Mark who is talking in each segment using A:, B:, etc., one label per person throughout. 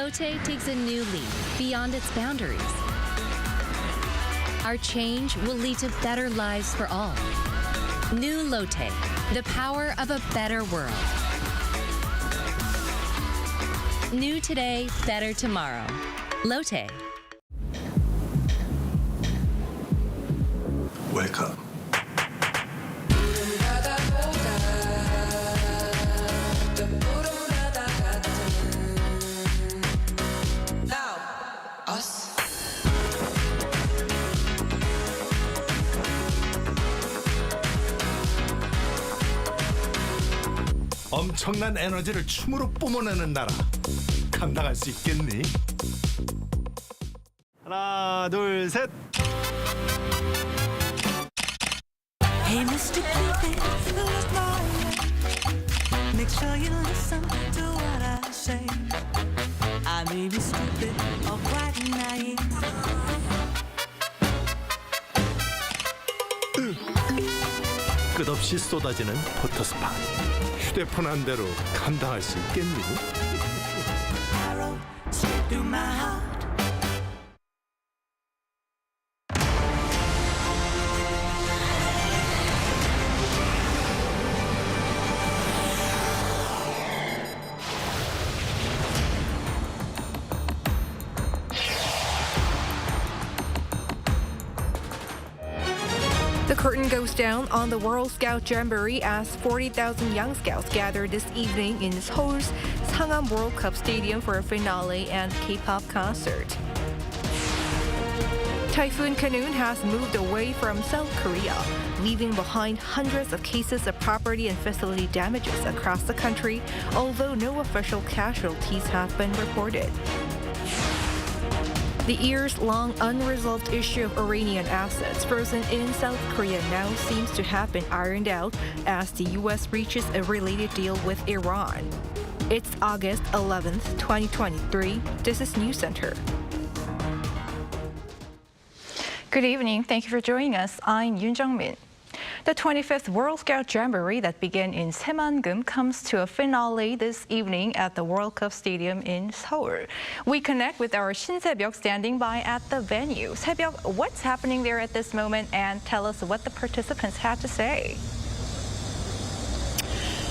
A: Lotte takes a new leap beyond its boundaries. Our change will lead to better lives for all. New Lotte, the power of a better world. New today, better tomorrow. Lotte.
B: Welcome. 엄청난 에너지를 춤으로 뿜어내는 나라. 감당할 수 있겠니? 하나, 둘, 셋.
C: Hey, Mr. Cupid, who's lying? Make sure you listen to what I say. I may be stupid or quite naive.
B: 끝없이 쏟아지는 포토스팟. 휴대폰 한 대로 감당할 수 있겠니?
C: Arrow straight through my heart.
D: The curtain goes down on the World Scout Jamboree as 40,000 young scouts gather this evening in Seoul's Sangam World Cup Stadium for a finale and K-pop concert. Typhoon Khanun has moved away from South Korea, leaving behind hundreds of cases of property and facility damages across the country, although no official casualties have been reported. The years-long unresolved issue of Iranian assets frozen in South Korea now seems to have been ironed out as the U.S. reaches a related deal with Iran. It's August 11th, 2023. This is News Center. Good evening. Thank you for joining us. I'm Yoon Jung-min. The 25th World Scout Jamboree that began in Saemangeum comes to a finale this evening at the World Cup Stadium in Seoul. We connect with our Shin Se-byuk standing by at the venue. Se-byuk, what's happening there at this moment, and tell us what the participants had to say.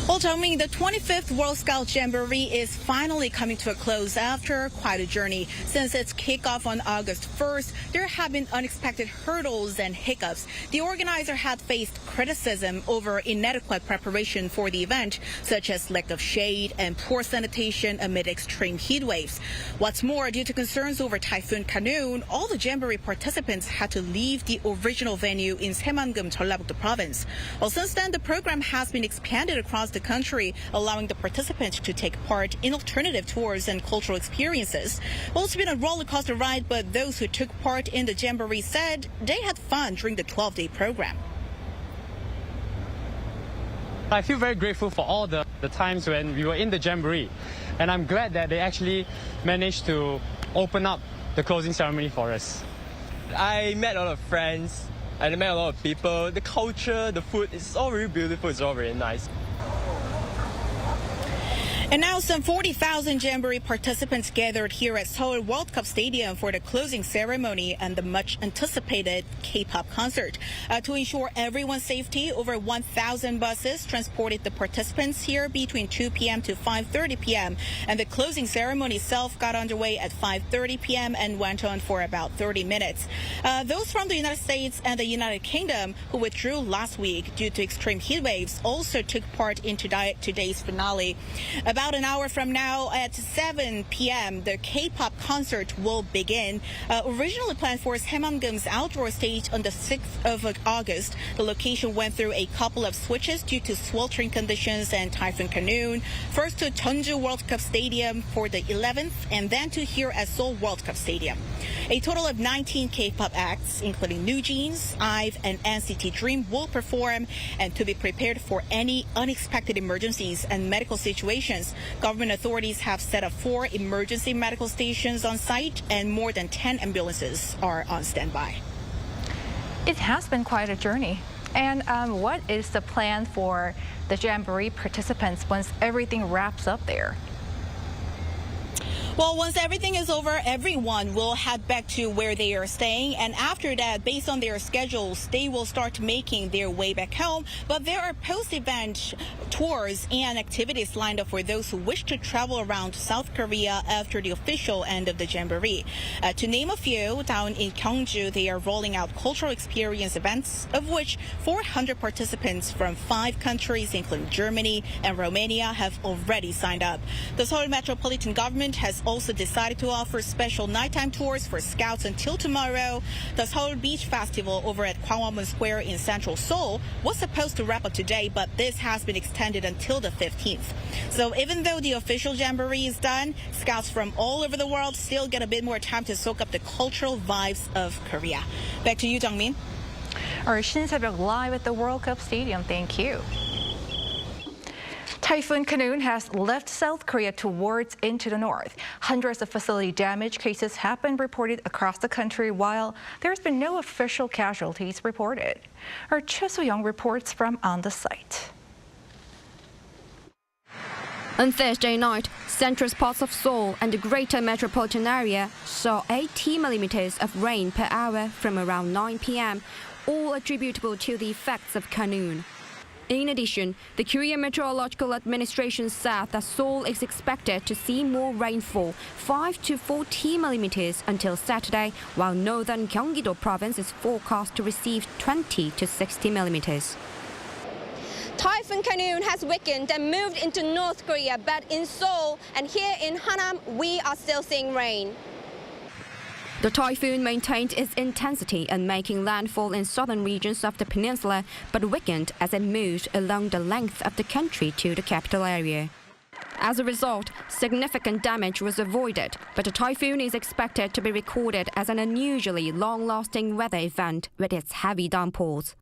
E: Well, Jung-min, the 25th World Scout Jamboree is finally coming to a close after quite a journey. Since its kickoff on August 1st, there have been unexpected hurdles and hiccups. The organizer had faced criticism over inadequate preparation for the event, such as lack of shade and poor sanitation amid extreme heat waves. What's more, due to concerns over Typhoon Khanun, all the Jamboree participants had to leave the original venue in Saemangeum, Jeollabuk-do province. Well, since then, the program has been expanded across the country, allowing the participants to take part in alternative tours and cultural experiences. Well, it's been a roller coaster ride, but those who took part in the Jamboree said they had fun during the 12-day program.
F: I feel very grateful for all the times when we were in the Jamboree, and I'm glad that they actually managed to open up the closing ceremony for us.
G: I met a lot of friends, I met a lot of people. The culture, the food, it's all very beautiful, it's all very nice.
E: And now some 40,000 Jamboree participants gathered here at Seoul World Cup Stadium for the closing ceremony and the much-anticipated K-pop concert. To ensure everyone's safety, over 1,000 buses transported the participants here between 2 p.m. to 5:30 p.m. And the closing ceremony itself got underway at 5:30 p.m. and went on for about 30 minutes. Those from the United States and the United Kingdom who withdrew last week due to extreme heat waves also took part in today's finale. About an hour from now at 7 p.m., the K-pop concert will begin. Originally planned for Saemangeum's outdoor stage on the 6th of August, the location went through a couple of switches due to sweltering conditions and Typhoon Khanun. First to Jeonju World Cup Stadium for the 11th, and then to here at Seoul World Cup Stadium. A total of 19 K-pop acts, including New Jeans, IVE, and NCT Dream, will perform, and to be prepared for any unexpected emergencies and medical situations. Government authorities have set up 4 emergency medical stations on site, and more than 10 ambulances are on standby.
D: It has been quite a journey. And what is the plan for the Jamboree participants once everything wraps up there?
E: Well, once everything is over, everyone will head back to where they are staying. And after that, based on their schedules, they will start making their way back home. But there are post-event tours and activities lined up for those who wish to travel around South Korea after the official end of the Jamboree. To name a few, down in Gyeongju, they are rolling out cultural experience events, of which 400 participants from 5 countries, including Germany and Romania, have already signed up. The Seoul metropolitan government has also decided to offer special nighttime tours for scouts until tomorrow. The Seoul Beach Festival over at Gwanghwamun Square in central Seoul was supposed to wrap up today, but this has been extended until the 15th. So even though the official Jamboree is done, scouts from all over the world still get a bit more time to soak up the cultural vibes of Korea. Back to you, Jungmin.
D: Our 신새벽 live at the World Cup Stadium. Thank you. Typhoon Khanun has left South Korea towards into the north. Hundreds of facility damage cases have been reported across the country, while there's been no official casualties reported. Our Choi So-young reports from on the site.
H: On Thursday night, central parts of Seoul and the greater metropolitan area saw 80 millimeters of rain per hour from around 9 p.m., all attributable to the effects of Khanun. In addition, the Korean Meteorological Administration said that Seoul is expected to see more rainfall, 5 to 14 millimeters until Saturday, while northern Gyeonggi-do province is forecast to receive 20 to 60 millimeters.
I: Typhoon Khanun has weakened and moved into North Korea, but in Seoul and here in Hanam, we are still seeing rain.
H: The typhoon maintained its intensity and making landfall in southern regions of the peninsula, but weakened as it moved along the length of the country to the capital area. As a result, significant damage was avoided, but the typhoon is expected to be recorded as an unusually long-lasting weather event with its heavy downpours.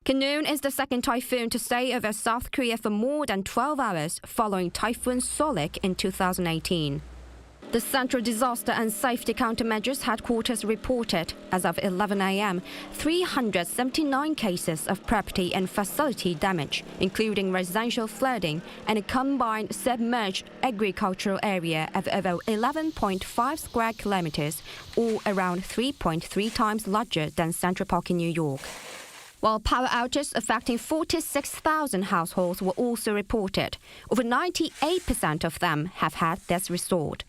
H: Khanun is the second typhoon to stay over South Korea for more than 12 hours following Typhoon Solik in 2018. The Central Disaster and Safety Countermeasures Headquarters reported, as of 11 a.m., 379 cases of property and facility damage, including residential flooding and a combined submerged agricultural area of over 11.5 square kilometers, or around 3.3 times larger than Central Park in New York. While power outages affecting 46,000 households were also reported, over 98% of them have had theirs restored.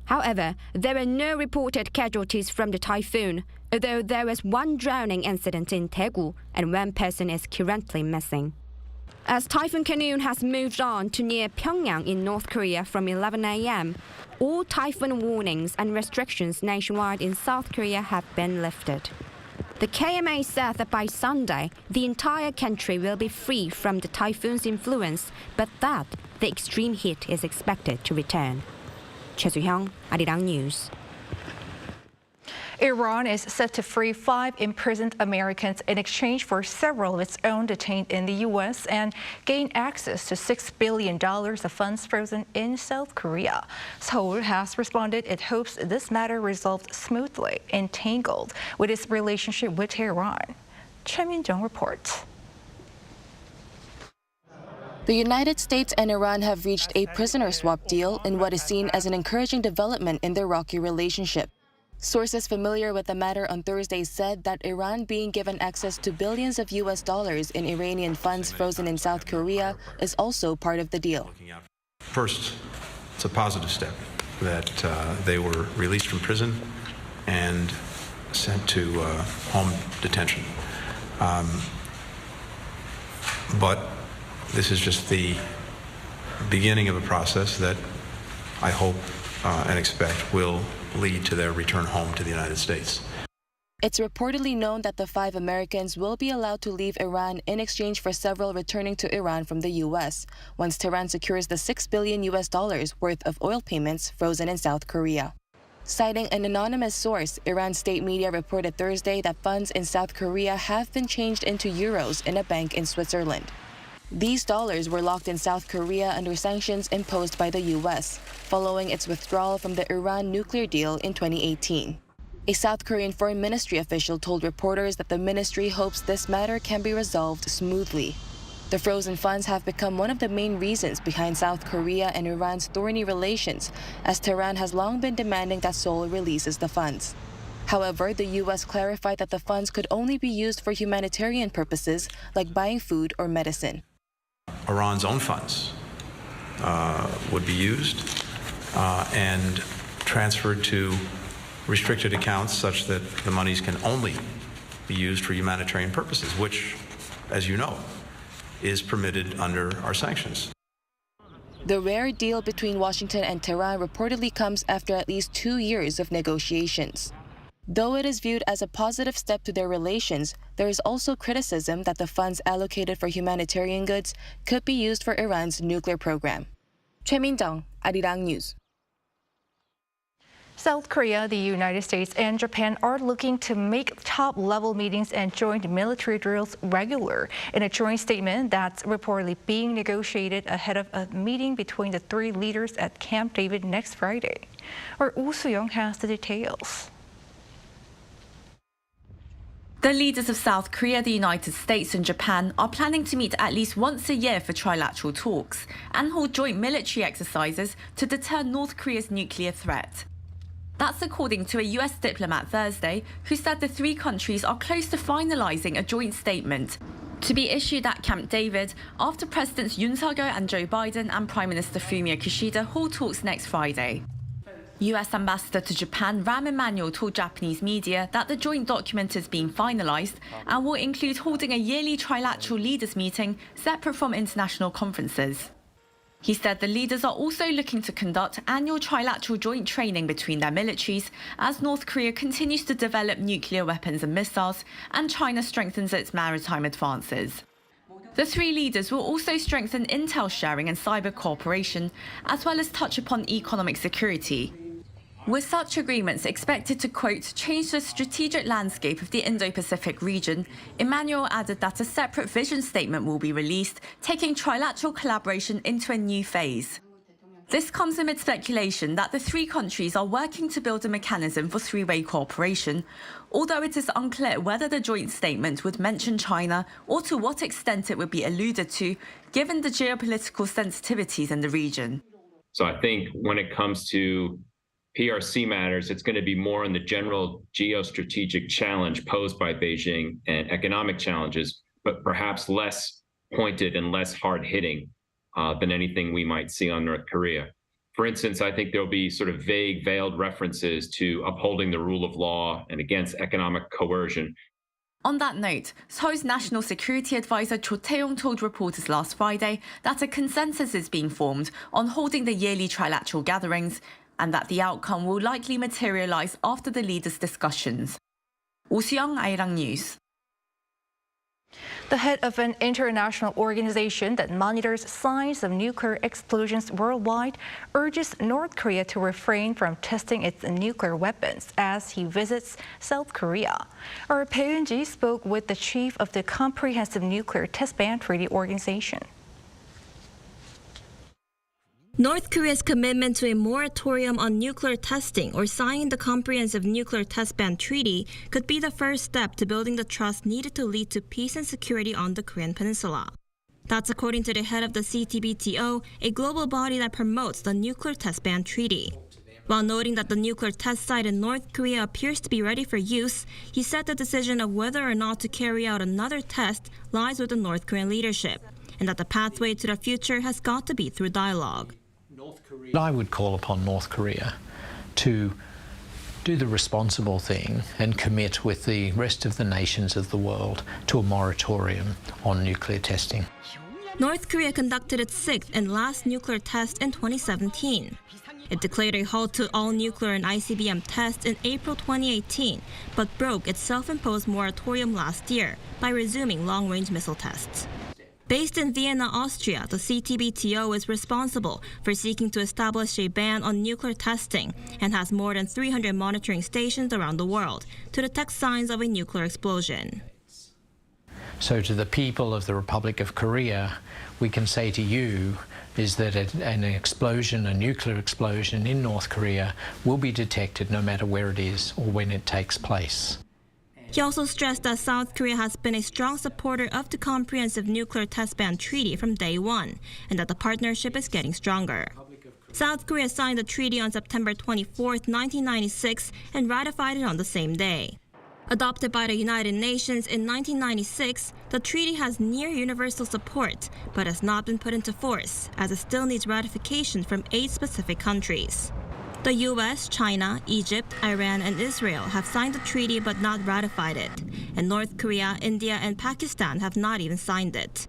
H: However, there were no reported casualties from the typhoon, although there was one drowning incident in Daegu and one person is currently missing. As Typhoon Khanun has moved on to near Pyongyang in North Korea from 11 a.m., all typhoon warnings and restrictions nationwide in South Korea have been lifted. The KMA said that by Sunday, the entire country will be free from the typhoon's influence, but that the extreme heat is expected to return. Choi So-young, Arirang News.
D: Iran is set to free 5 imprisoned Americans in exchange for several of its own detained in the U.S. and gain access to $6 billion of funds frozen in South Korea. Seoul has responded it hopes this matter resolved smoothly, entangled with its relationship with Iran. Choi Min-jung reports.
J: The United States and Iran have reached a prisoner swap deal in what is seen as an encouraging development in their rocky relationship. Sources familiar with the matter on Thursday said that Iran being given access to billions of US dollars in Iranian funds frozen in South Korea is also part of the deal.
K: First, it's a positive step that they were released from prison and sent to home detention. But this is just the beginning of a process that I hope and expect will lead to their return home to the United States.
J: It's reportedly known that the 5 Americans will be allowed to leave Iran in exchange for several returning to Iran from the U.S. once Tehran secures the $6 billion worth of oil payments frozen in South Korea. Citing an anonymous source, Iran's state media reported Thursday that funds in South Korea have been changed into euros in a bank in Switzerland. These dollars were locked in South Korea under sanctions imposed by the U.S., following its withdrawal from the Iran nuclear deal in 2018. A South Korean foreign ministry official told reporters that the ministry hopes this matter can be resolved smoothly. The frozen funds have become one of the main reasons behind South Korea and Iran's thorny relations, as Tehran has long been demanding that Seoul releases the funds. However, the U.S. clarified that the funds could only be used for humanitarian purposes, like buying food or medicine.
K: Iran's own funds would be used and transferred to restricted accounts such that the monies can only be used for humanitarian purposes, which, as you know, is permitted under our sanctions.
J: The rare deal between Washington and Tehran reportedly comes after at least 2 years of negotiations. Though it is viewed as a positive step to their relations, there is also criticism that the funds allocated for humanitarian goods could be used for Iran's nuclear program. Choi Min-jung, Arirang News.
D: South Korea, the United States, and Japan are looking to make top-level meetings and joint military drills regular. In a joint statement that's reportedly being negotiated ahead of a meeting between the three leaders at Camp David next Friday. Our Oh Soo-young has the details.
L: The leaders of South Korea, the United States and Japan are planning to meet at least once a year for trilateral talks and hold joint military exercises to deter North Korea's nuclear threat. That's according to a US diplomat Thursday, who said the three countries are close to finalising a joint statement to be issued at Camp David after Presidents Yoon Suk-yeol and Joe Biden and Prime Minister Fumio Kishida hold talks next Friday. US Ambassador to Japan Rahm Emanuel told Japanese media that the joint document is being finalised and will include holding a yearly trilateral leaders meeting separate from international conferences. He said the leaders are also looking to conduct annual trilateral joint training between their militaries as North Korea continues to develop nuclear weapons and missiles and China strengthens its maritime advances. The three leaders will also strengthen intel sharing and cyber cooperation, as well as touch upon economic security. With such agreements expected to, quote, change the strategic landscape of the Indo-Pacific region, Emanuel added that a separate vision statement will be released, taking trilateral collaboration into a new phase. This comes amid speculation that the three countries are working to build a mechanism for three-way cooperation, although it is unclear whether the joint statement would mention China or to what extent it would be alluded to, given the geopolitical sensitivities in the region.
M: So I think when it comes to PRC matters, it's going to be more on the general geostrategic challenge posed by Beijing and economic challenges, but perhaps less pointed and less hard-hitting than anything we might see on North Korea. For instance, I think there'll be sort of vague, veiled references to upholding the rule of law and against economic coercion.
L: On that note, Seoul's National Security Advisor Cho Tae-yong told reporters last Friday that a consensus is being formed on holding the yearly trilateral gatherings, and that the outcome will likely materialise after the leaders' discussions. Oh Soo-young, Arirang News.
D: The head of an international organization that monitors signs of nuclear explosions worldwide urges North Korea to refrain from testing its nuclear weapons as he visits South Korea. Our Bae Eun-ji spoke with the chief of the Comprehensive Nuclear Test Ban Treaty Organization.
N: North Korea's commitment to a moratorium on nuclear testing or signing the Comprehensive Nuclear Test Ban Treaty could be the first step to building the trust needed to lead to peace and security on the Korean peninsula. That's according to the head of the CTBTO, a global body that promotes the Nuclear Test Ban Treaty. While noting that the nuclear test site in North Korea appears to be ready for use, he said the decision of whether or not to carry out another test lies with the North Korean leadership, and that the pathway to the future has got to be through dialogue.
O: I would call upon North Korea to do the responsible thing and commit with the rest of the nations of the world to a moratorium on nuclear testing.
N: North Korea conducted its sixth and last nuclear test in 2017. It declared a halt to all nuclear and ICBM tests in April 2018, but broke its self-imposed moratorium last year by resuming long-range missile tests. Based in Vienna, Austria, the CTBTO is responsible for seeking to establish a ban on nuclear testing and has more than 300 monitoring stations around the world to detect signs of a nuclear explosion.
O: So to the people of the Republic of Korea, we can say to you is that an explosion, a nuclear explosion in North Korea will be detected no matter where it is or when it takes place.
N: He also stressed that South Korea has been a strong supporter of the Comprehensive Nuclear Test Ban Treaty from day one, and that the partnership is getting stronger. South Korea signed the treaty on September 24, 1996, and ratified it on the same day. Adopted by the United Nations in 1996, the treaty has near universal support, but has not been put into force, as it still needs ratification from 8 specific countries. The US, China, Egypt, Iran, and Israel have signed the treaty but not ratified it, and North Korea, India, and Pakistan have not even signed it.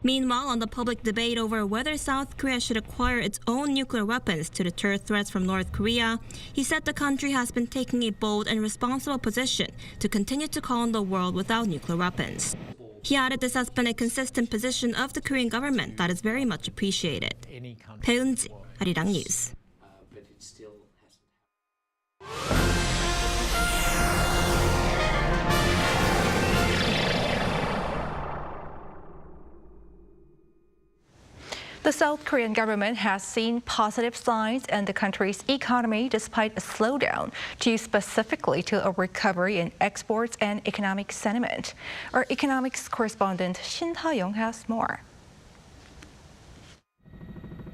N: Meanwhile, on the public debate over whether South Korea should acquire its own nuclear weapons to deter threats from North Korea, he said the country has been taking a bold and responsible position to continue to call on the world without nuclear weapons. He added this has been a consistent position of the Korean government that is very much appreciated. 배은지, 아리랑 뉴스.
D: The South Korean government has seen positive signs in the country's economy despite a slowdown, due specifically to a recovery in exports and economic sentiment. Our economics correspondent Shin Ha-young has more.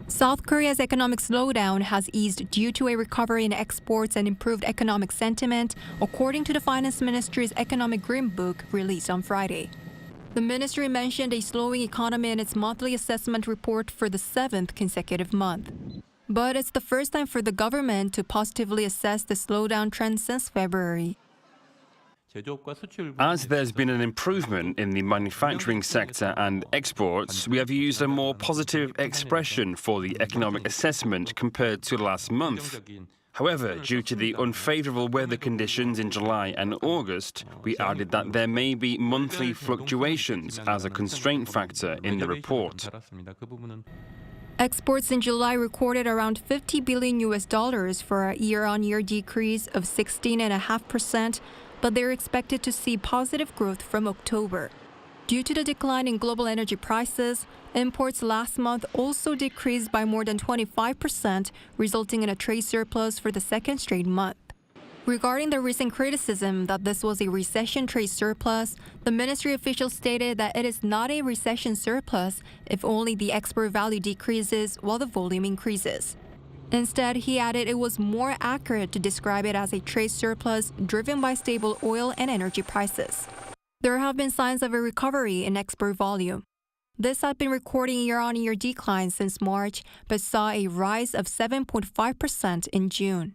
H: South Korea's economic slowdown has eased due to a recovery in exports and improved economic sentiment, according to the Finance Ministry's Economic Green Book released on Friday. The ministry mentioned a slowing economy in its monthly assessment report for the 7th consecutive month. But it's the first time for the government to positively assess the slowdown trend since February.
P: As there's been an improvement in the manufacturing sector and exports, we have used a more positive expression for the economic assessment compared to last month. However, due to the unfavorable weather conditions in July and August, we added that there may be monthly fluctuations as a constraint factor in the report.
H: Exports in July recorded around $50 billion for a year-on-year decrease of 16.5%, but they're expected to see positive growth from October. Due to the decline in global energy prices, imports last month also decreased by more than 25%, resulting in a trade surplus for the second straight month. Regarding the recent criticism that this was a recession trade surplus, the ministry officials stated that it is not a recession surplus if only the export value decreases while the volume increases. Instead, he added it was more accurate to describe it as a trade surplus driven by stable oil and energy prices. There have been signs of a recovery in export volume. This had been recording year-on-year declines since March, but saw a rise of 7.5% in June.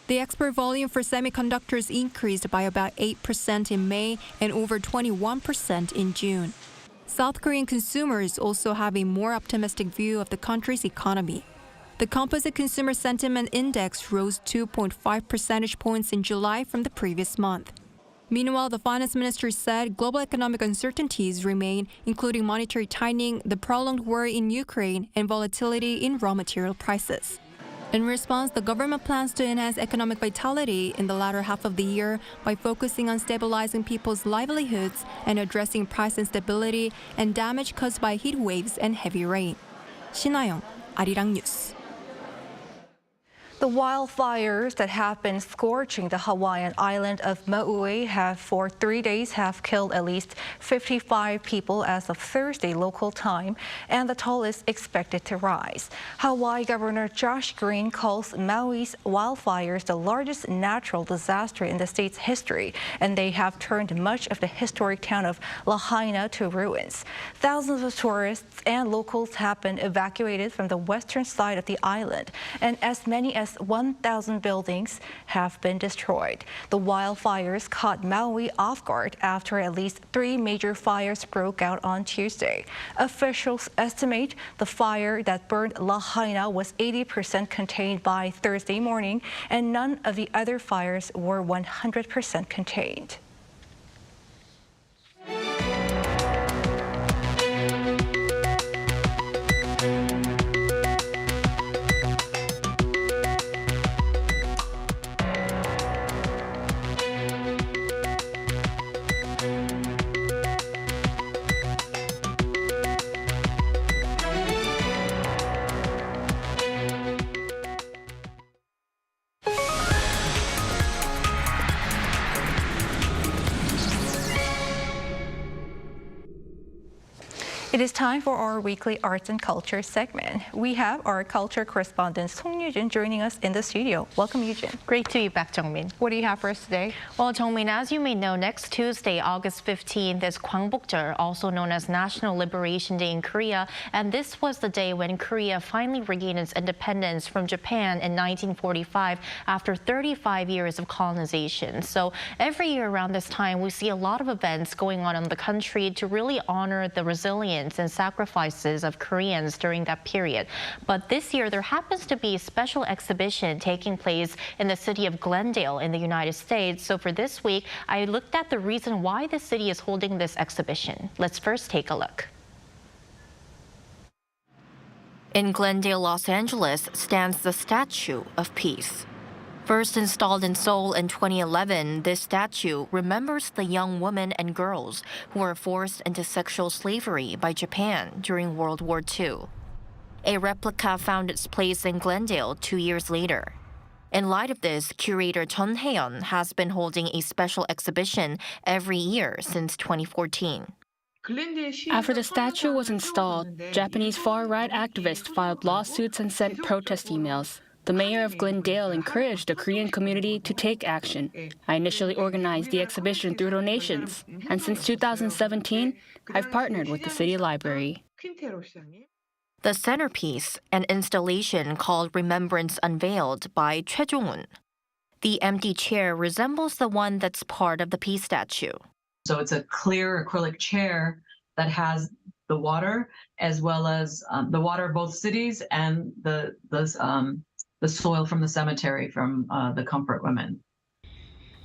H: The export volume for semiconductors increased by about 8% in May and over 21% in June. South Korean consumers also have a more optimistic view of the country's economy. The Composite Consumer Sentiment Index rose 2.5 percentage points in July from the previous month. Meanwhile, the Finance Ministry said global economic uncertainties remain, including monetary tightening, the prolonged war in Ukraine, and volatility in raw material prices. In response, the government plans to enhance economic vitality in the latter half of the year by focusing on stabilizing people's livelihoods and addressing price instability and damage caused by heat waves and heavy rain. Shin Ha-young, Arirang News.
D: The wildfires that have been scorching the Hawaiian island of Maui for 3 days have killed at least 55 people as of Thursday local time, and the toll is expected to rise. Hawaii Governor Josh Green calls Maui's wildfires the largest natural disaster in the state's history, and they have turned much of the historic town of Lahaina to ruins. Thousands of tourists and locals have been evacuated from the western side of the island, and as many as 1,000 buildings have been destroyed. The wildfires caught Maui off guard after at least 3 major fires broke out on Tuesday. Officials estimate the fire that burned Lahaina was 80% contained by Thursday morning, and none of the other fires were 100% contained. It is time for our weekly arts and culture segment. We have our culture correspondent Song Yujin joining us in the studio. Welcome, Yujin.
Q: Great to be back, Jungmin.
D: What do you have for us today?
Q: Well, Jungmin, as you may know, next Tuesday, August 15th, is Gwangbokjeol, also known as National Liberation Day in Korea. And this was the day when Korea finally regained its independence from Japan in 1945 after 35 years of colonization. So every year around this time, we see a lot of events going on in the country to really honor the resilience and sacrifices of Koreans during that period. But this year, there happens to be a special exhibition taking place in the city of Glendale in the United States. So for this week, I looked at the reason why the city is holding this exhibition. Let's first take a look. In Glendale, Los Angeles, stands the Statue of Peace. First installed in Seoul in 2011, this statue remembers the young women and girls who were forced into sexual slavery by Japan during World War II. A replica found its place in Glendale 2 years later. In light of this, curator Chun Hae-yeon has been holding a special exhibition every year since 2014.
R: After the statue was installed, Japanese far-right activists filed lawsuits and sent protest emails. The mayor of Glendale encouraged the Korean community to take action. I initially organized the exhibition through donations, and since 2017, I've partnered with the city library.
Q: The centerpiece, an installation called Remembrance Unveiled by Choi Jong-un. The empty chair resembles the one that's part of the peace statue.
S: So it's a clear acrylic chair that has the water, as well as the water of both cities and the soil from the cemetery from the Comfort Women.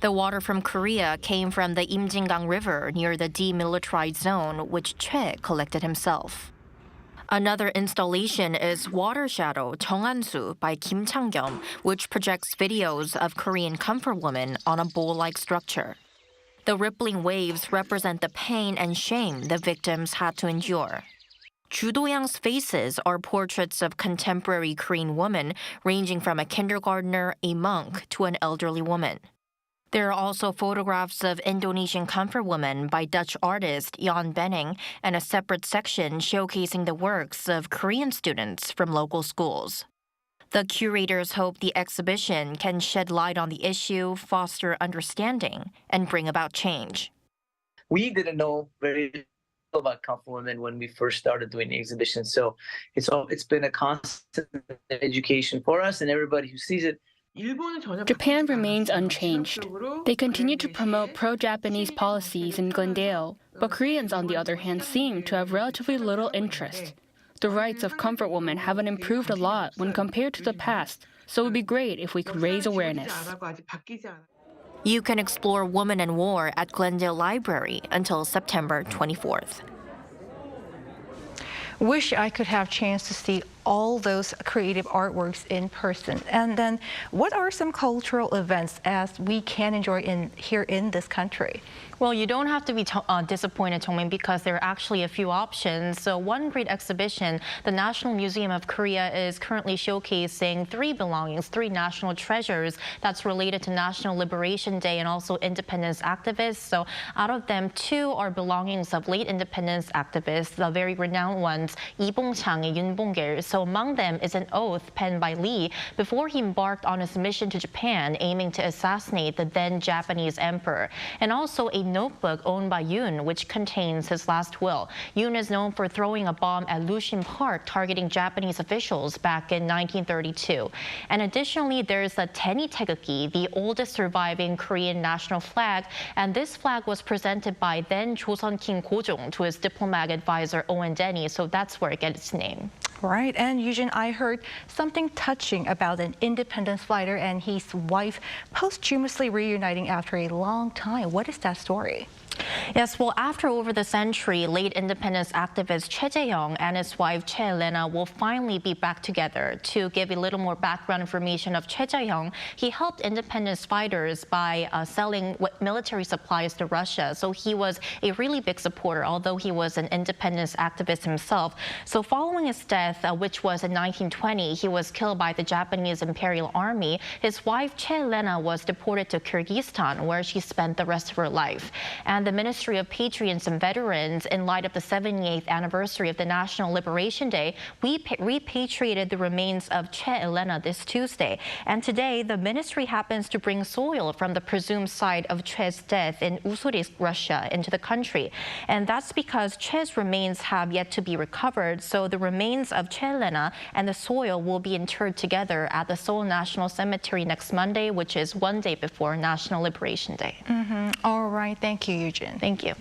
Q: The water from Korea came from the Imjingang River near the demilitarized zone, which Choi collected himself. Another installation is Water Shadow Jeongansu by Kim Chang-gyum, which projects videos of Korean comfort women on a bowl-like structure. The rippling waves represent the pain and shame the victims had to endure. Ju Do-young's faces are portraits of contemporary Korean women, ranging from a kindergartner, a monk, to an elderly woman. There are also photographs of Indonesian comfort women by Dutch artist Jan Benning, and a separate section showcasing the works of Korean students from local schools. The curators hope the exhibition can shed light on the issue, foster understanding, and bring about change.
T: We didn't know very little about comfort women when we first started doing the exhibition, so it's been a constant education for us and everybody who sees it.
R: Japan remains unchanged. They continue to promote pro-Japanese policies in Glendale, but Koreans, on the other hand, seem to have relatively little interest. The rights of comfort women haven't improved a lot when compared to the past, so it would be great if we could raise awareness.
Q: You can explore Women and War at Glendale Library until September 24th.
D: Wish I could have a chance to see all those creative artworks in person. And then, what are some cultural events as we can enjoy here in this country?
Q: Well, you don't have to be disappointed, Jongmin, because there are actually a few options. So one great exhibition, the National Museum of Korea is currently showcasing three national treasures that's related to National Liberation Day and also independence activists. So out of them, 2 are belongings of late independence activists, the very renowned ones, Lee Bong-chang and Yoon Bong-gil. So among them is an oath penned by Lee before he embarked on his mission to Japan, aiming to assassinate the then Japanese emperor. And also a notebook owned by Yoon, which contains his last will. Yoon is known for throwing a bomb at Lushin Park, targeting Japanese officials back in 1932. And additionally, there's the Daeni Taegukgi, the oldest surviving Korean national flag. And this flag was presented by then Joseon King Go-jong to his diplomat advisor Owen Daeni, so that's where it gets its name.
D: Right, and Yujin, I heard something touching about an independence fighter and his wife posthumously reuniting after a long time. What is that story?
Q: Yes, well, after over the century, late independence activist Choi Jae-young and his wife Choi Lena will finally be back together. To give a little more background information of Choi Jae-young, he helped independence fighters by selling military supplies to Russia. So he was a really big supporter, although he was an independence activist himself. So following his death, which was in 1920, he was killed by the Japanese Imperial Army. His wife Choi Lena was deported to Kyrgyzstan, where she spent the rest of her life. And the Ministry of Patriots and Veterans, in light of the 78th anniversary of the National Liberation Day, we repatriated the remains of Che Elena this Tuesday. And today, the ministry happens to bring soil from the presumed site of Che's death in Ussurisk, Russia, into the country. And that's because Che's remains have yet to be recovered. So the remains of Che Elena and the soil will be interred together at the Seoul National Cemetery next Monday, which is one day before National Liberation Day.
D: All right. Thank you, Eugene.
Q: Thank you.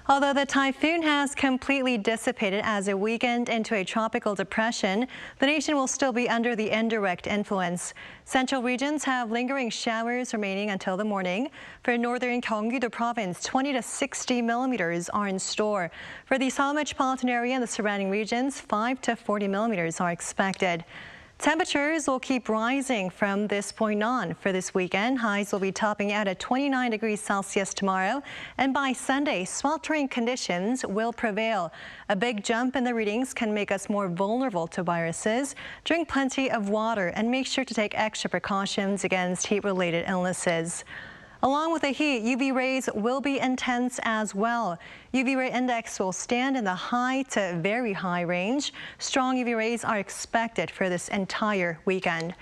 U: Although the typhoon has completely dissipated as it weakened into a tropical depression, the nation will still be under the indirect influence. Central regions have lingering showers remaining until the morning. For northern Gyeonggi-do province, 20 to 60 millimeters are in store. For the Seoul metropolitan area and the surrounding regions, 5 to 40 millimeters are expected. Temperatures will keep rising from this point on. For this weekend, highs will be topping out at 29 degrees Celsius tomorrow, and by Sunday, sweltering conditions will prevail. A big jump in the readings can make us more vulnerable to viruses. Drink plenty of water and make sure to take extra precautions against heat-related illnesses. Along with the heat, UV rays will be intense as well. UV ray index will stand in the high to very high range. Strong UV rays are expected for this entire weekend.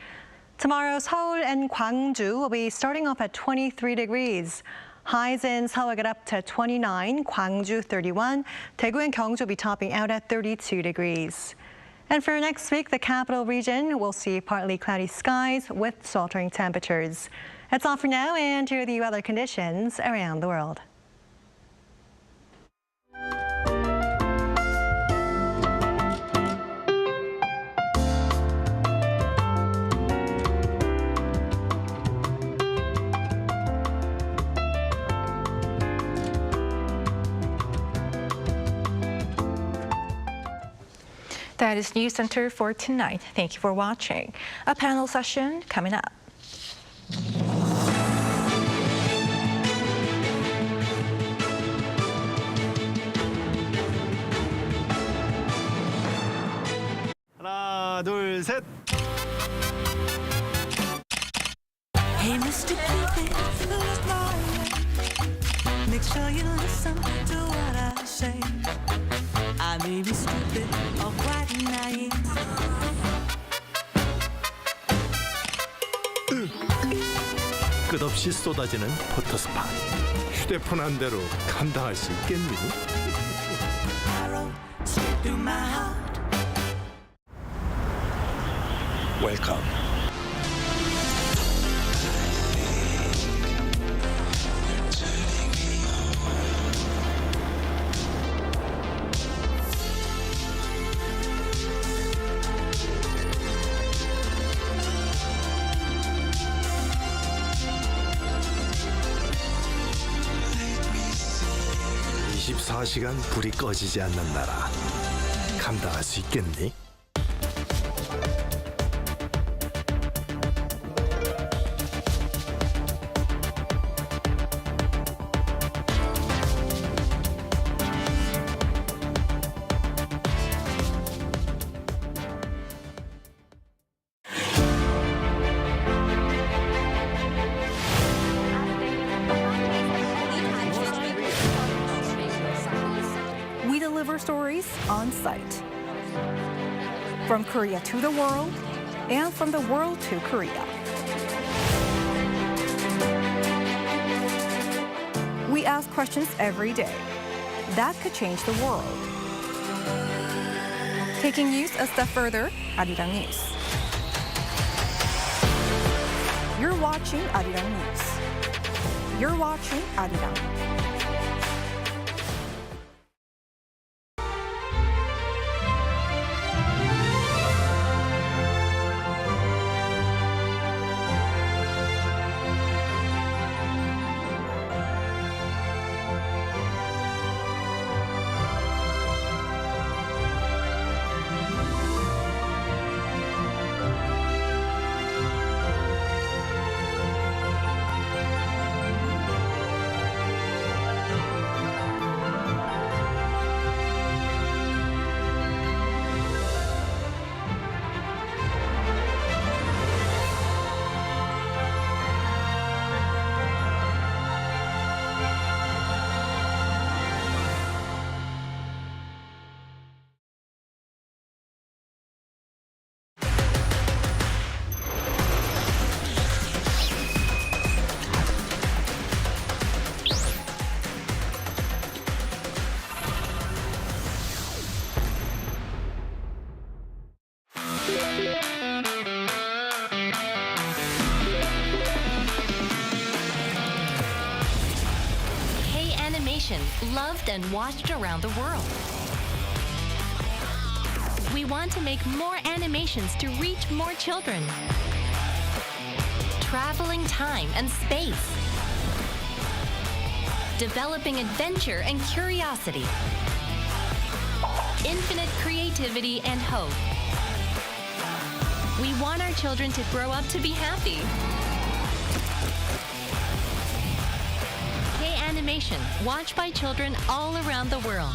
U: Tomorrow, Seoul and Gwangju will be starting off at 23 degrees. Highs in Seoul get up to 29, Gwangju 31, Daegu and Gyeongju will be topping out at 32 degrees. And for next week, the capital region will see partly cloudy skies with sweltering temperatures. That's all for now, and here are the weather conditions around the world.
D: That is News Center for tonight. Thank you for watching. A panel session coming up.
B: 하나, 둘, 셋.
C: Hey, Mr. Cupid, look my way. Make sure you listen to what I say. I may be stupid or quite naive.
B: 끝없이 쏟아지는 포토스팟. 휴대폰 한 대로 감당할 수 있겠니?
C: Arrow straight through my heart.
B: 웰컴. (24시간) 불이 꺼지지 않는 나라. 감당할 수 있겠니?
V: We deliver stories on site. From Korea to the world, and from the world to Korea. We ask questions every day that could change the world. Taking news a step further, Arirang News. You're watching Arirang News. You're watching Arirang.
A: Loved and watched around the world. We want to make more animations to reach more children. Traveling time and space. Developing adventure and curiosity. Infinite creativity and hope. We want our children to grow up to be happy. Animation, watched by children all around the world.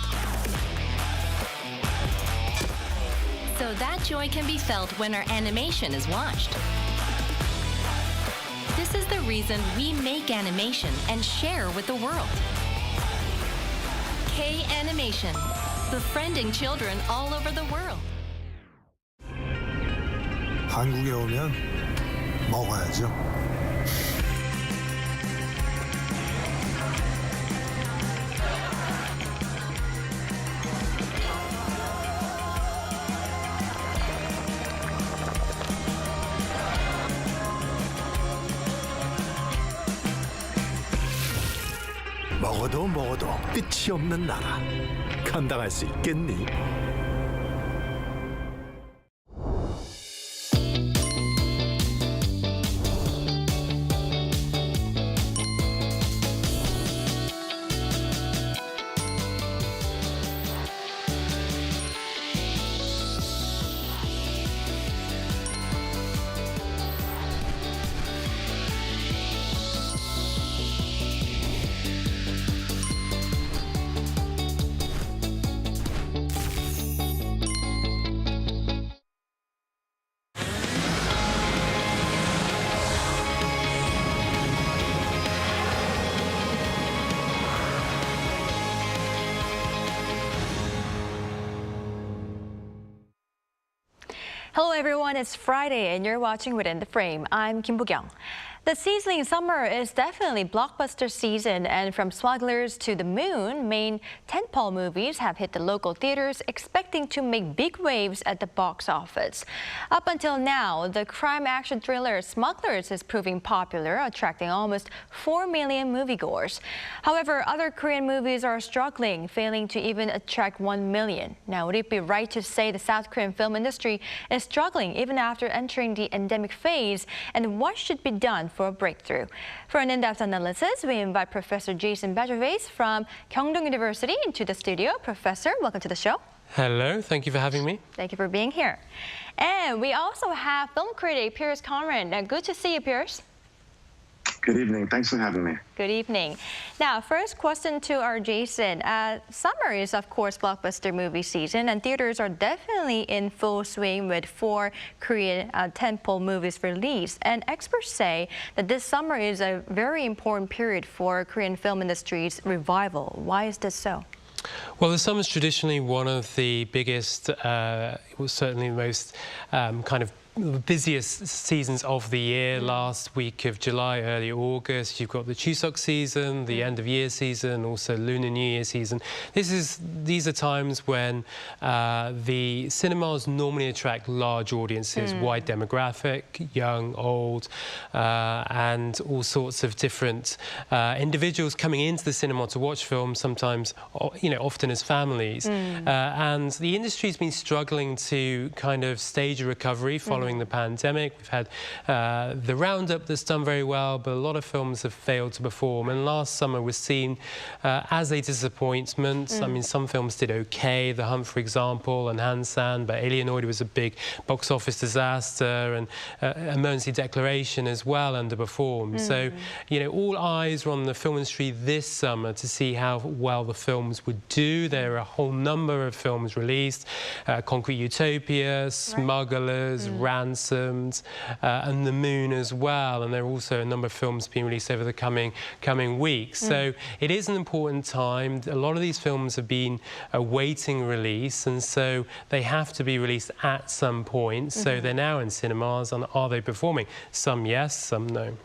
A: So that joy can be felt when our animation is watched. This is the reason we make animation and share with the world. K-Animation, befriending children all over the world.
B: 한국에 오면 먹어야죠. 먹어도 끝이 없는 나라. 감당할 수 있겠니?
F: Hello everyone, it's Friday and you're watching Within the Frame. I'm Kim Bo-kyung. The sizzling summer is definitely blockbuster season, and from Smugglers to The Moon, main tentpole movies have hit the local theaters, expecting to make big waves at the box office. Up until now, the crime action thriller Smugglers is proving popular, attracting almost 4 million moviegoers. However, other Korean movies are struggling, failing to even attract 1 million. Now, would it be right to say the South Korean film industry is struggling even after entering the endemic phase, and what should be done for a breakthrough? For an in-depth analysis, we invite Professor Jason Badgervase from Kyungdong University into the studio. Professor, welcome to the show.
W: Hello, thank you for having me.
F: Thank you for being here. And we also have film critic Pierce Conran. Good to see you, Pierce.
X: Good evening. Thanks for having me.
F: Good evening. Now, first question to our Jason. Summer is, of course, blockbuster movie season, and theaters are definitely in full swing with 4 Korean tentpole movies released. And experts say that this summer is a very important period for Korean film industry's revival. Why is this so?
W: Well, the summer is traditionally one of the biggest it was certainly the most kind of busiest seasons of the year. Last week of July, early August, you've got the Chuseok season, the end of year season, also Lunar New Year season. These are times when the cinemas normally attract large audiences, wide demographic, young, old, and all sorts of different individuals coming into the cinema to watch films, sometimes, often as families. And the industry's been struggling to kind of stage a recovery following the pandemic. We've had the Roundup that's done very well, but a lot of films have failed to perform. And last summer was seen as a disappointment. I mean, some films did okay, The Hunt, for example, and Hansan, but Alienoid was a big box office disaster, and Emergency Declaration as well underperformed. So, all eyes were on the film industry this summer to see how well the films would do. There are a whole number of films released: Concrete Utopia, Smugglers, Ransomed, and The Moon as well. And there are also a number of films being released over the coming weeks. So it is an important time. A lot of these films have been awaiting release, and so they have to be released at some point. So they're now in cinemas, and are they performing? Some yes, some no.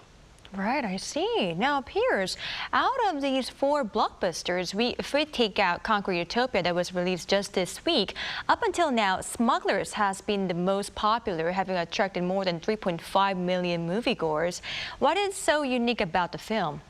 F: Right, I see. Now, Piers, out of these 4 blockbusters, if we take out Concrete Utopia that was released just this week, up until now, Smugglers has been the most popular, having attracted more than 3.5 million moviegoers. What is so unique about the film?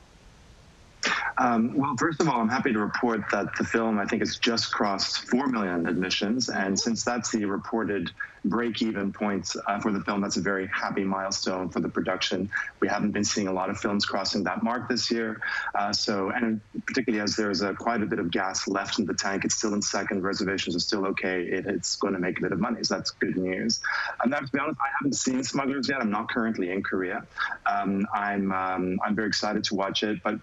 X: Well, first of all, I'm happy to report that the film, I think, has just crossed 4 million admissions. And since that's the reported break-even point for the film, that's a very happy milestone for the production. We haven't been seeing a lot of films crossing that mark this year. And particularly as there's quite a bit of gas left in the tank, it's still in second, reservations are still okay, it's going to make a bit of money, so that's good news. And to be honest, I haven't seen Smugglers yet. I'm not currently in Korea. I'm very excited to watch it, but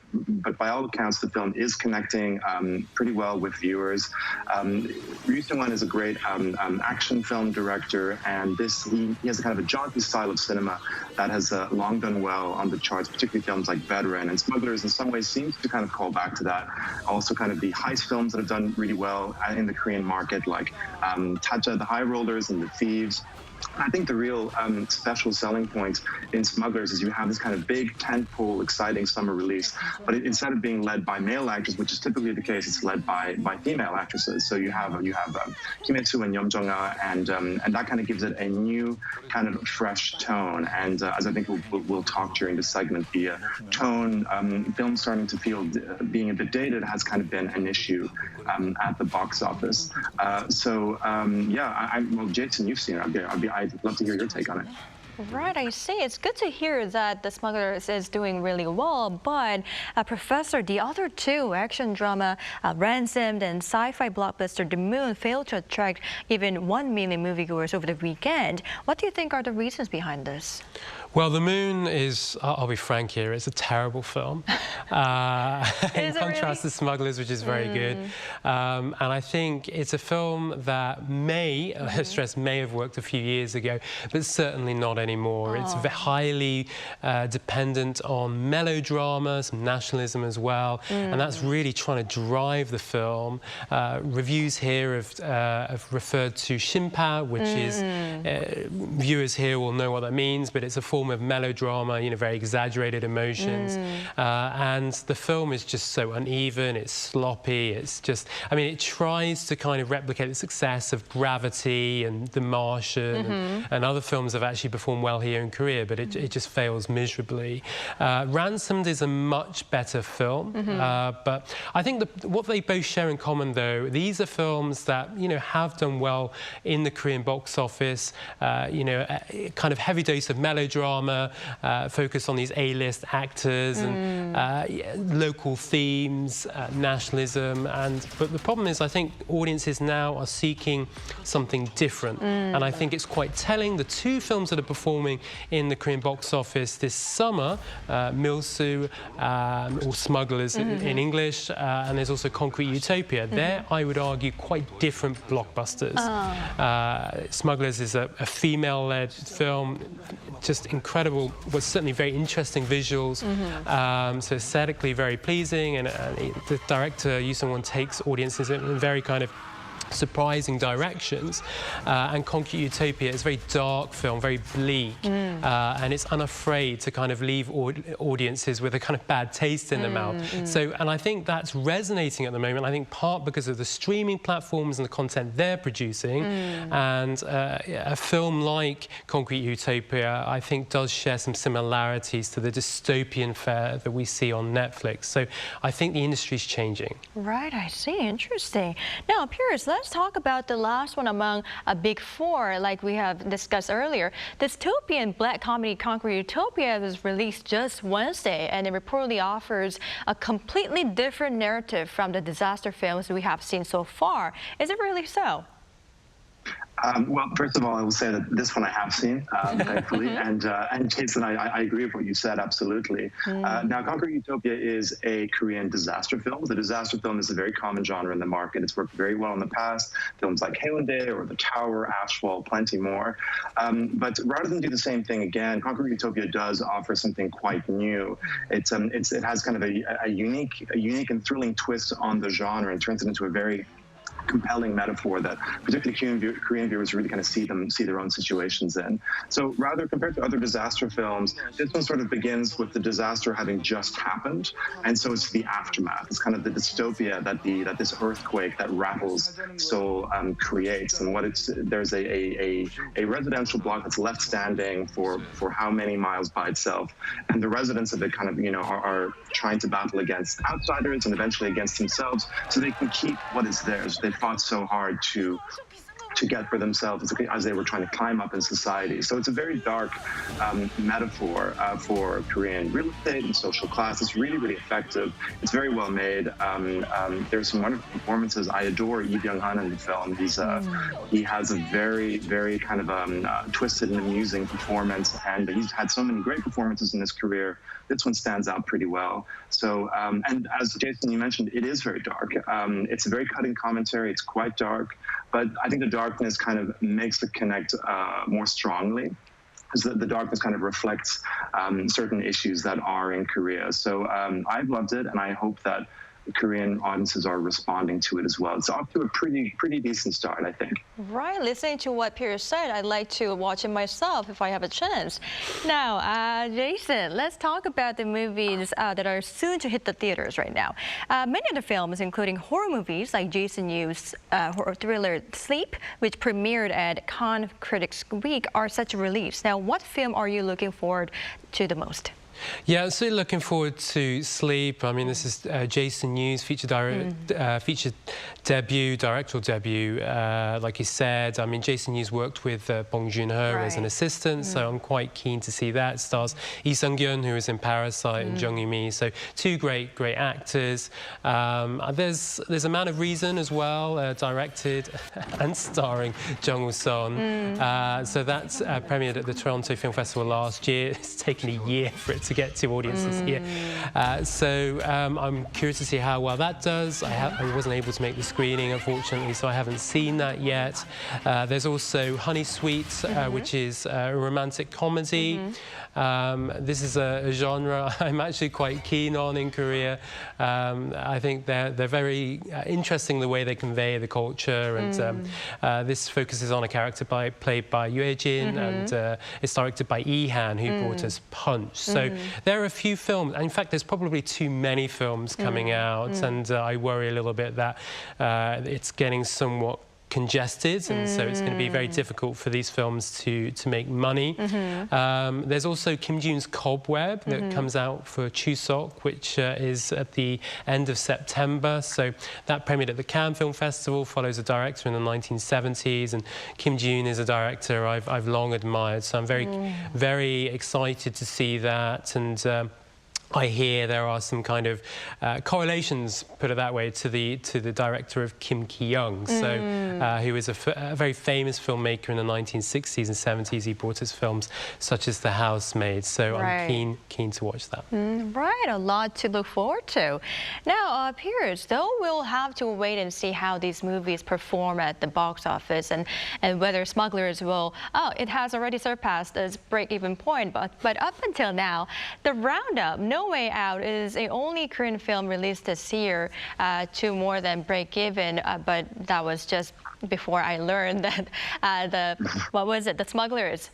X: by all accounts, the film is connecting pretty well with viewers. Ryu Seung-won is a great action film director, and he has a kind of a jaunty style of cinema that has long done well on the charts, particularly films like Veteran. And Smugglers in some ways seems to kind of call back to that. Also kind of the heist films that have done really well in the Korean market, like Taja, The High Rollers, and The Thieves. I think the real special selling point in Smugglers is you have this kind of big tentpole, exciting summer release, but instead of being led by male actors, which is typically the case, it's led by female actresses. So you have Kim Hye-soo and Yeom Jong-ah, and that kind of gives it a new kind of fresh tone. And as I think we'll talk during this segment, the tone, film starting to feel being a bit dated has kind of been an issue at the box office. Well, Jason, you've seen it. I'd love to hear your take on it.
F: Right, I see. It's good to hear that The Smugglers is doing really well, but Professor, the other 2, action drama Ransomed and sci-fi blockbuster The Moon, failed to attract even 1 million moviegoers over the weekend. What do you think are the reasons behind this?
W: Well, The Moon is, I'll be frank here, it's a terrible film. In contrast to Smugglers, which is very good. And I think it's a film that may have worked a few years ago, but certainly not anymore. It's highly dependent on melodrama, some nationalism as well, and that's really trying to drive the film. Reviews here have referred to Shinpa, which is, viewers here will know what that means, but it's a form of melodrama, very exaggerated emotions. And the film is just so uneven, it's sloppy, it's just, it tries to kind of replicate the success of Gravity and The Martian and other films that have actually performed well here in Korea, but it just fails miserably. Ransomed is a much better film, but I think what they both share in common, though, these are films that, have done well in the Korean box office, a kind of heavy dose of melodrama, focus on these A-list actors and local themes, nationalism, but the problem is I think audiences now are seeking something different, and I think it's quite telling. The 2 films that are performing in the Korean box office this summer, Milsu, or Smugglers in English, and there's also Concrete Utopia. They're, I would argue, quite different blockbusters. Smugglers is a female-led film, just incredible, was certainly very interesting visuals, so aesthetically very pleasing, and the director, Yu Sung-won, takes audiences in a very kind of surprising directions. And Concrete Utopia is a very dark film, very bleak, and it's unafraid to kind of leave audiences with a kind of bad taste in their mouth. So, and I think that's resonating at the moment. I think part because of the streaming platforms and the content they're producing, and a film like Concrete Utopia, I think, does share some similarities to the dystopian fare that we see on Netflix. So I think the industry's changing.
F: Right, I see. Interesting. Now, Piers, let's talk about the last one among a big four, like we have discussed earlier. Dystopian black comedy Concrete Utopia was released just Wednesday, and it reportedly offers a completely different narrative from the disaster films we have seen so far. Is it really so?
X: Well, first of all, I will say that this one I have seen, thankfully, and Jason, I agree with what you said, absolutely. Now, Concrete Utopia is a Korean disaster film. The disaster film is a very common genre in the market. It's worked very well in the past. Films like Haeundae or The Tower, Ashfall, plenty more. But rather than do the same thing again, Concrete Utopia does offer something quite new. It has kind of a unique and thrilling twist on the genre and turns it into a very compelling metaphor that particularly Korean viewers really kind of see their own situations in. So rather, compared to other disaster films, this one sort of begins with the disaster having just happened, and so it's the aftermath. It's kind of the dystopia that this earthquake that rattles Seoul creates, and there's a residential block that's left standing for how many miles by itself, and the residents of it kind of are trying to battle against outsiders and eventually against themselves, so they can keep what is theirs. They fought so hard to get for themselves as they were trying to climb up in society. So it's a very dark metaphor for Korean real estate and social class. It's really, really effective. It's very well made. There's some wonderful performances. I adore Lee Byung-hun in the film. He has a very, very kind of twisted and amusing performance, and he's had so many great performances in his career. This one stands out pretty well. So, and as Jason, you mentioned, it is very dark. It's a very cutting commentary. It's quite dark, but I think the darkness kind of makes it connect more strongly, because the darkness kind of reflects certain issues that are in Korea. So I've loved it, and I hope that Korean audiences are responding to it as well. It's off to a pretty decent start, I think.
F: Right, listening to what Piers said, I'd like to watch it myself if I have a chance. Now, Jason, let's talk about the movies that are soon to hit the theaters right now. Many of the films, including horror movies like Jason Yu's horror thriller Sleep, which premiered at Cannes Critics Week, are set to release. Now, what film are you looking forward to the most?
W: Yeah, I'm still looking forward to Sleep. I mean, this is Jason Yu's feature debut, directorial debut, like you said. I mean, Jason Yu's worked with Bong Joon-ho as an assistant, so I'm quite keen to see that. It stars Lee Sung-kyun, who is in Parasite, and Jung Eun-mi, so two great actors. There's A Man of Reason as well, directed and starring Jung Woo-son. So that's premiered at the Toronto Film Festival last year. It's taken a year for it to get to audiences here. So I'm curious to see how well that does. I wasn't able to make the screening, unfortunately, so I haven't seen that yet. There's also Honey Sweet, which is a romantic comedy. This is a genre I'm actually quite keen on in Korea. I think they're very interesting the way they convey the culture, and this focuses on a character played by Yue Jin, and it's directed by Lee Han, who brought us Punch. So there are a few films, and in fact there's probably too many films coming out, and I worry a little bit that it's getting somewhat congested, and so it's going to be very difficult for these films to make money. There's also Kim Ji-yoon's Cobweb that comes out for Chuseok, which is at the end of September. So that premiered at the Cannes Film Festival, follows a director in the 1970s, and Kim Ji-yoon is a director I've long admired. So I'm very excited to see that, and I hear there are some kind of correlations, put it that way, to the director of Kim Ki-young, who was a very famous filmmaker in the 1960s and 70s. He brought us films such as The Housemaid, so I'm keen to watch that.
F: Right, a lot to look forward to. Now, Piers, though we'll have to wait and see how these movies perform at the box office, and whether Smugglers will, it has already surpassed its break-even point, but up until now, the roundup, No Way Out is the only Korean film released this year to more than break even, but that was just before I learned that the Smugglers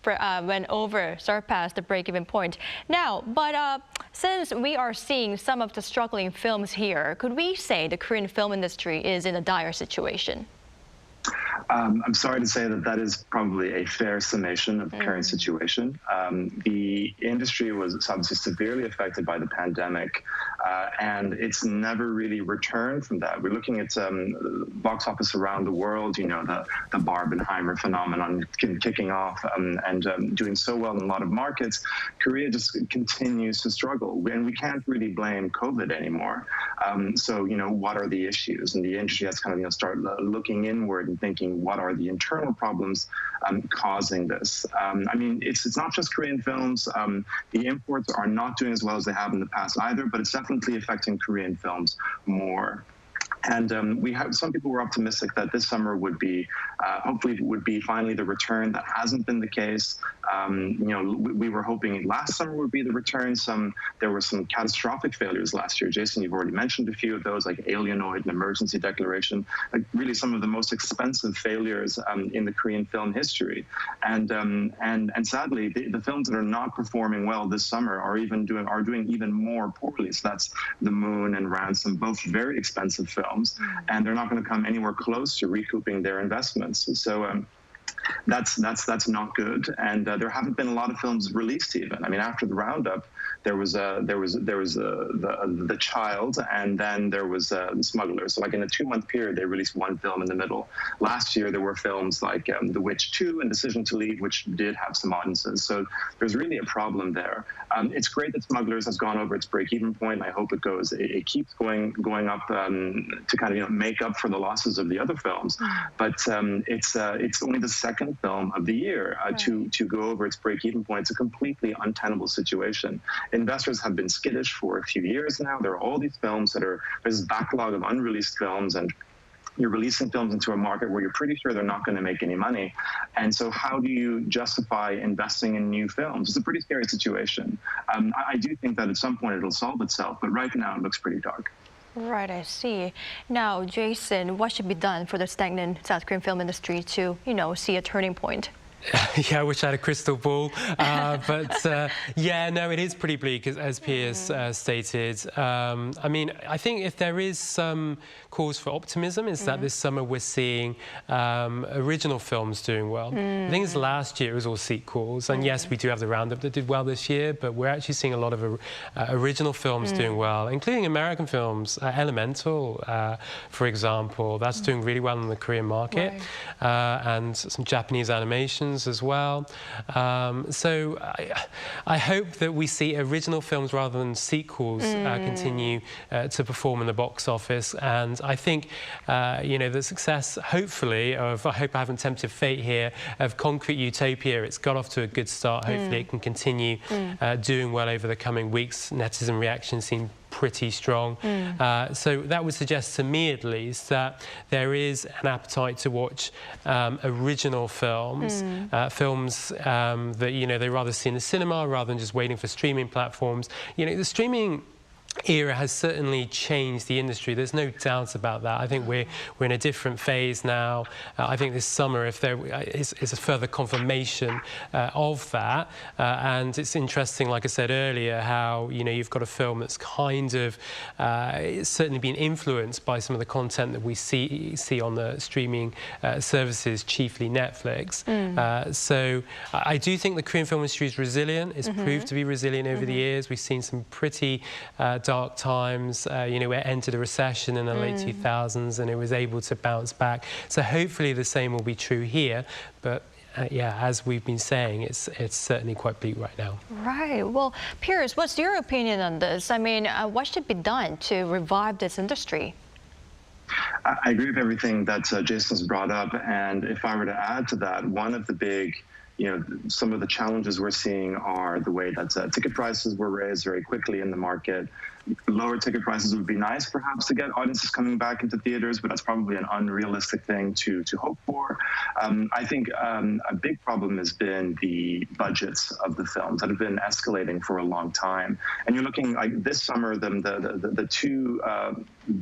F: surpassed the break-even point. Now, but since we are seeing some of the struggling films here, could we say the Korean film industry is in a dire situation?
X: I'm sorry to say that is probably a fair summation of the current situation. The industry was obviously severely affected by the pandemic, and it's never really returned from that. We're looking at box office around the world, you know, the Barbenheimer phenomenon kicking off and doing so well in a lot of markets. Korea just continues to struggle, and we can't really blame COVID anymore. So, you know, what are the issues? And the industry has kind of, you know, start looking inward and thinking, what are the internal problems causing this? I mean, it's not just Korean films. The imports are not doing as well as they have in the past either, but it's definitely affecting Korean films more. And some people were optimistic that this summer would be, hopefully, would be finally the return. That hasn't been the case. You know, we were hoping last summer would be the return. There were some catastrophic failures last year. Jason, you've already mentioned a few of those, like Alienoid and Emergency Declaration, like really some of the most expensive failures in the Korean film history. And sadly, the films that are not performing well this summer are doing even more poorly. So that's The Moon and Ransom, both very expensive films. And they're not going to come anywhere close to recouping their investments. So that's not good. And there haven't been a lot of films released even. I mean, after the roundup, there was The Child, and then there was The Smugglers. So like in a 2-month period, they released one film in the middle. Last year, there were films like The Witch 2 and Decision to Leave, which did have some audiences. So there's really a problem there. It's great that Smugglers has gone over its break-even point. I hope it keeps going up to kind of, you know, make up for the losses of the other films. But it's only the second film of the year to go over its break-even point. It's a completely untenable situation. Investors have been skittish for a few years now. There are all these films there's this backlog of unreleased films, and you're releasing films into a market where you're pretty sure they're not going to make any money. And so how do you justify investing in new films? It's a pretty scary situation. I do think that at some point it'll solve itself, but right now it looks pretty dark.
F: Right, I see. Now, Jason, what should be done for the stagnant South Korean film industry to, you know, see a turning point?
W: Yeah, I wish I had a crystal ball. Yeah, no, it is pretty bleak, as Piers stated. I mean, I think if there is some cause for optimism is that this summer we're seeing original films doing well. I think last year it was all sequels. And yes, we do have the roundup that did well this year, but we're actually seeing a lot of original films doing well, including American films. Elemental, for example, that's doing really well in the Korean market. And some Japanese animations as well. So I hope that we see original films rather than sequels continue to perform in the box office. And I think, you know, the success, hopefully, I hope I haven't tempted fate here, of Concrete Utopia, it's got off to a good start. Hopefully it can continue doing well over the coming weeks. Netizen reaction seemed pretty strong. So that would suggest to me, at least, that there is an appetite to watch original films, films that, you know, they rather see in the cinema rather than just waiting for streaming platforms. You know, the streaming era has certainly changed the industry. There's no doubt about that. I think we're in a different phase now. I think this summer, if there is a further confirmation of that, and it's interesting, like I said earlier, how, you know, you've got a film that's kind of certainly been influenced by some of the content that we see on the streaming services, chiefly Netflix. So I do think the Korean film industry is resilient. It's proved to be resilient over the years. We've seen some pretty dark times. You know, we entered a recession in the late 2000s and it was able to bounce back. So hopefully the same will be true here. But yeah, as we've been saying, it's certainly quite bleak right now.
F: Right. Well, Piers, what's your opinion on this? I mean, what should be done to revive this industry?
X: I agree with everything that Jason's brought up. And if I were to add to that, one of the big some of the challenges we're seeing are the way that ticket prices were raised very quickly in the market. Lower ticket prices would be nice, perhaps, to get audiences coming back into theaters, but that's probably an unrealistic thing to hope for. I think a big problem has been the budgets of the films that have been escalating for a long time. And you're looking like this summer, the two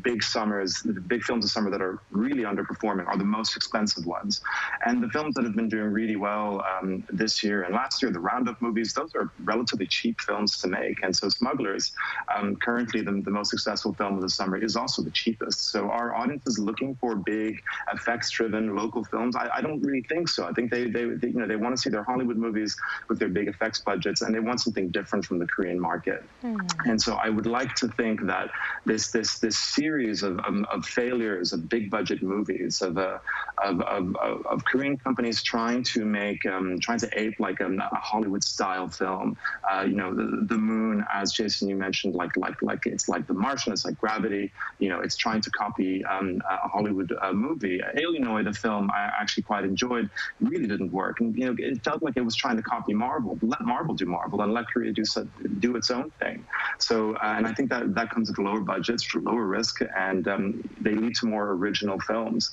X: big summers, the big films this summer that are really underperforming are the most expensive ones. And the films that have been doing really well this year and last year, the roundup movies, those are relatively cheap films to make. And so Smugglers, currently the most successful film of the summer, is also the cheapest. So our audience is looking for big, effects-driven local films. I don't really think so. I think they want to see their Hollywood movies with their big effects budgets, and they want something different from the Korean market. And so I would like to think that this series of failures of big budget movies of Korean companies trying to ape like a Hollywood style film, the Moon, as Jason you mentioned, like it's like The Martian, it's like Gravity, it's trying to copy a Hollywood movie. Alienoid, a film I actually quite enjoyed, really didn't work, and it felt like it was trying to copy Marvel. Let Marvel do Marvel and let Korea do its own thing. So and I think that comes with lower budgets, lower risk, and they lead to more original films.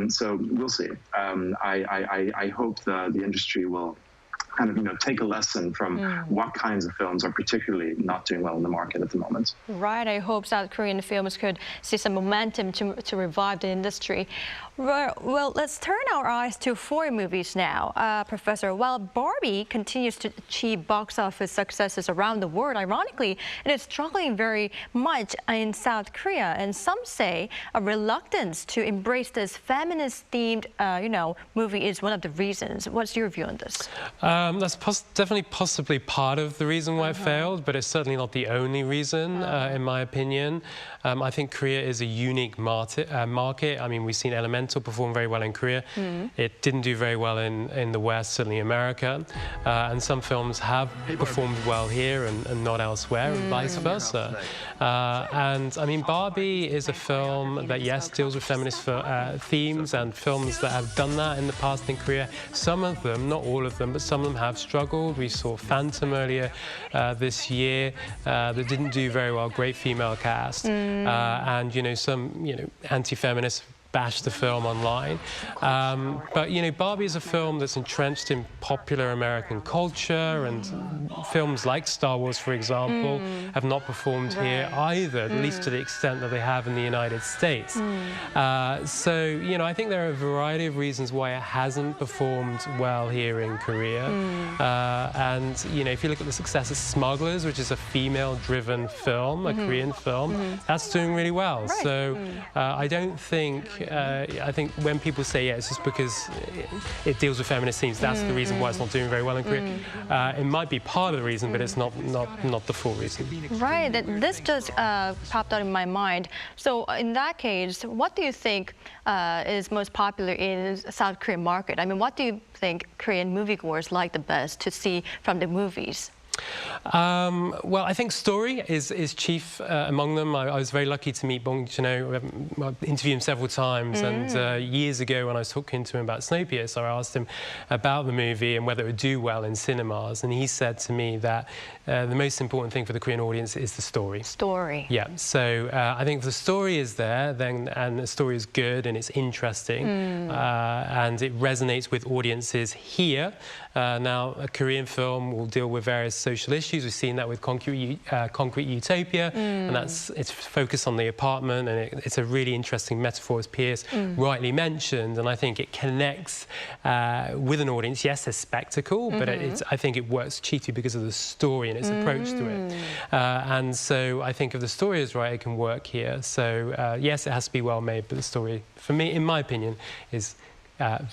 X: So we'll see. I hope the industry will kind of take a lesson from what kinds of films are particularly not doing well in the market at the moment.
F: Right. I hope South Korean films could see some momentum to revive the industry. Well, let's turn our eyes to foreign movies now. Professor, while Barbie continues to achieve box office successes around the world, ironically, it is struggling very much in South Korea, and some say a reluctance to embrace this feminist-themed, movie is one of the reasons. What's your view on this?
W: That's definitely possibly part of the reason why it failed, but it's certainly not the only reason, in my opinion. I think Korea is a unique market. I mean, we've seen Elemental perform very well in Korea. It didn't do very well in the West, certainly America. And some films have performed well here and not elsewhere, and vice versa. And I mean, Barbie is a film that, yes, deals with feminist themes, and films that have done that in the past in Korea. Some of them, not all of them, but some of them have struggled. We saw Phantom earlier this year that didn't do very well. Great female cast, and some anti-feminist bash the film online. But Barbie is a film that's entrenched in popular American culture, and films like Star Wars, for example, have not performed here either, at least to the extent that they have in the United States. So, I think there are a variety of reasons why it hasn't performed well here in Korea. And, if you look at the success of Smugglers, which is a female-driven film, a Korean film, that's doing really well. Right. So I don't think I think when people say, it's just because it deals with feminist themes, that's the reason why it's not doing very well in Korea. It might be part of the reason, but it's not the full reason.
F: Right. This just popped out in my mind. So in that case, what do you think is most popular in the South Korean market? I mean, what do you think Korean moviegoers like the best to see from the movies?
W: Well, I think story is chief among them. I was very lucky to meet Bong Joon-ho. I interviewed him several times, and years ago when I was talking to him about Snowpiercer, I asked him about the movie and whether it would do well in cinemas, and he said to me that the most important thing for the Korean audience is the story. Story. Yeah, so I think if the story is there, then and the story is good and it's interesting, and it resonates with audiences here. Now, a Korean film will deal with various social issues. We've seen that with Concrete Utopia, and it's focused on the apartment, and it's a really interesting metaphor, as Piers rightly mentioned, and I think it connects with an audience. Yes, there's spectacle, but I think it works chiefly because of the story and its approach to it. And so I think if the story is right, it can work here. So yes, it has to be well made, but the story, for me, in my opinion, is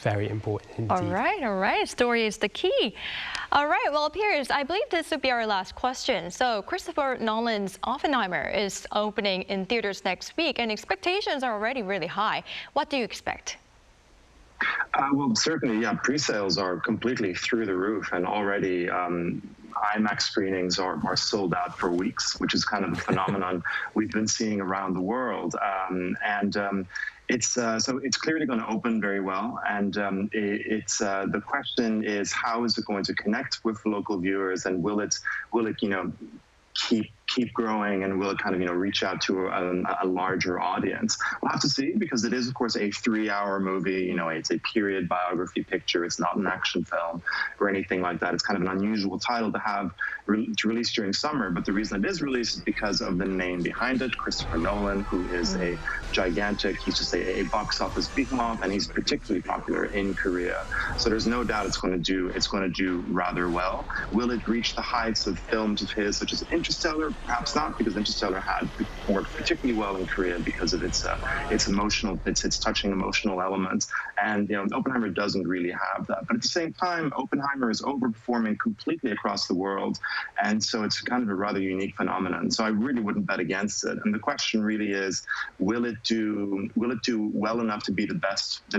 W: very important indeed. All
F: right. Story is the key. All right, well, Piers, I believe this would be our last question. So Christopher Nolan's Oppenheimer is opening in theaters next week, and expectations are already really high. What do you expect? Well, certainly, yeah, pre-sales are completely through the roof, and already
X: IMAX screenings are sold out for weeks, which is kind of a phenomenon we've been seeing around the world. So it's clearly going to open very well, and the question is, how is it going to connect with local viewers, and will it keep growing, and will it kind of reach out to a larger audience? We'll have to see, because it is, of course, a 3-hour movie. It's a period biography picture. It's not an action film or anything like that. It's kind of an unusual title to have to release during summer, but the reason it is released is because of the name behind it, Christopher Nolan, who is a gigantic, he's just a box office behemoth, and he's particularly popular in Korea. So there's no doubt it's going to do rather well. Will it reach the heights of films of his, such as Interstellar? Perhaps not, because Interstellar had worked particularly well in Korea because of its emotional, its touching emotional elements, and Oppenheimer doesn't really have that. But at the same time, Oppenheimer is overperforming completely across the world, and so it's kind of a rather unique phenomenon. So I really wouldn't bet against it. And the question really is, will it do well enough to be the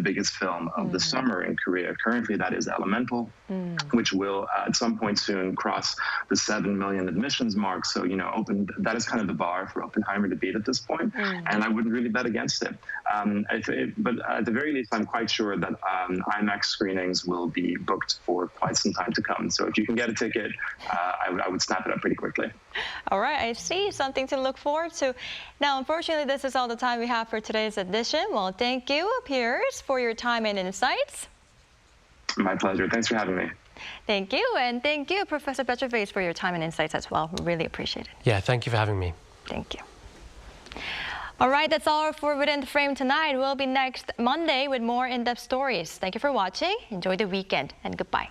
X: biggest film of the summer in Korea? Currently, that is Elemental, which will at some point soon cross the 7 million admissions mark. So that is kind of the bar for Oppenheimer to beat at this point, and I wouldn't really bet against it. But at the very least, I'm quite sure that IMAX screenings will be booked for quite some time to come. So if you can get a ticket, I would snap it up pretty quickly.
F: All right, I see. Something to look forward to. Now, unfortunately, this is all the time we have for today's edition. Well, thank you, Piers, for your time and insights.
X: My pleasure. Thanks for having me.
F: Thank you, and thank you, Professor Petrovich, for your time and insights as well. Really appreciate it.
W: Yeah, thank you for having me.
F: Thank you. All right, that's all for Within the Frame tonight. We'll be next Monday with more in-depth stories. Thank you for watching. Enjoy the weekend, and goodbye.